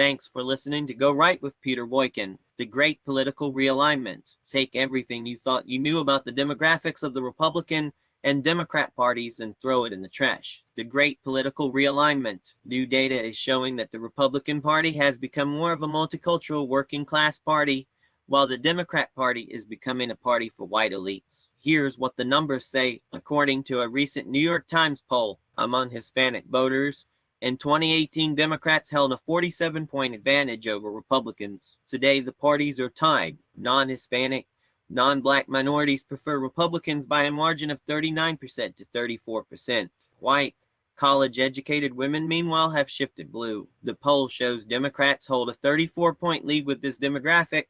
Thanks for listening to Go Right with Peter Boykin, the great political realignment. Take everything you thought you knew about the demographics of the Republican and Democrat parties and throw it in the trash. The great political realignment. New data is showing that the Republican Party has become more of a multicultural working class party, while the Democrat Party is becoming a party for white elites. Here's what the numbers say according to a recent New York Times poll among Hispanic voters. In 2018, Democrats held a 47-point advantage over Republicans. Today, the parties are tied. Non-Hispanic, non-black minorities prefer Republicans by a margin of 39% to 34%. White, college-educated women, meanwhile, have shifted blue. The poll shows Democrats hold a 34-point lead with this demographic,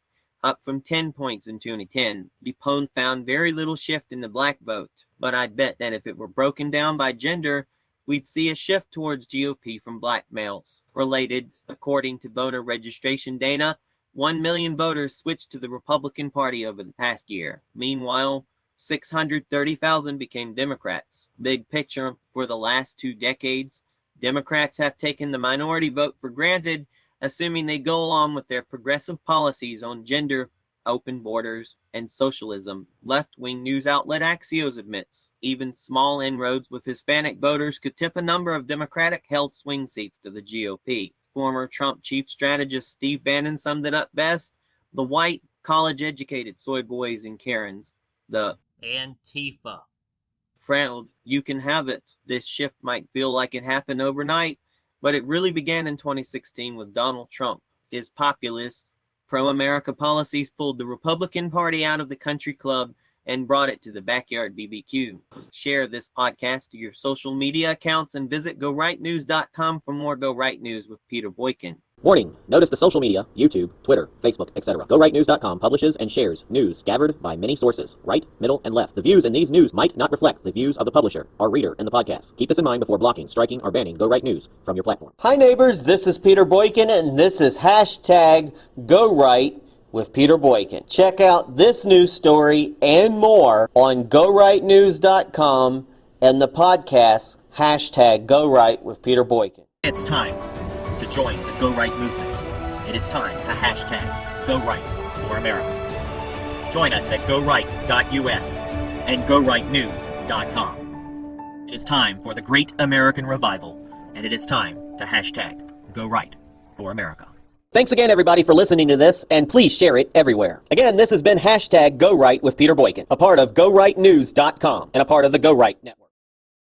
up from 10 points in 2010. The poll found very little shift in the black vote, but I'd bet that if it were broken down by gender, we'd see a shift towards GOP from black males. Related, according to voter registration data, 1 million voters switched to the Republican Party over the past year. Meanwhile, 630,000 became Democrats. Big picture, for the last 2 decades, Democrats have taken the minority vote for granted, assuming they go along with their progressive policies on gender, open borders, and socialism. Left-wing news outlet Axios admits even small inroads with Hispanic voters could tip a number of Democratic-held swing seats to the GOP. Former Trump chief strategist Steve Bannon summed it up best: the white, college-educated soy boys and Karens, the Antifa. Frowned, you can have it. This shift might feel like it happened overnight, but it really began in 2016 with Donald Trump. His populist, pro-America policies pulled the Republican Party out of the country club and brought it to the backyard BBQ. Share this podcast to your social media accounts and visit GoRightNews.com for more Go Right News with Peter Boykin. Warning, notice the social media, YouTube, Twitter, Facebook, etc. GoRightNews.com publishes and shares news gathered by many sources, right, middle, and left. The views in these news might not reflect the views of the publisher or reader in the podcast. Keep this in mind before blocking, striking, or banning Go Right News from your platform. Hi neighbors, this is Peter Boykin, and this is hashtag Go Right with Peter Boykin. Check out this news story and more on GoRightNews.com and the podcast hashtag Go Right with Peter Boykin. It's time to join the Go Right movement. It is time to hashtag Go Right for America. Join us at GoRight.us and GoRightNews.com. It is time for the Great American Revival, and it is time to hashtag Go Right for America. Thanks again, everybody, for listening to this, and please share it everywhere. Again, this has been hashtag Go Right with Peter Boykin, a part of GoRightNews.com and a part of the Go Right Network.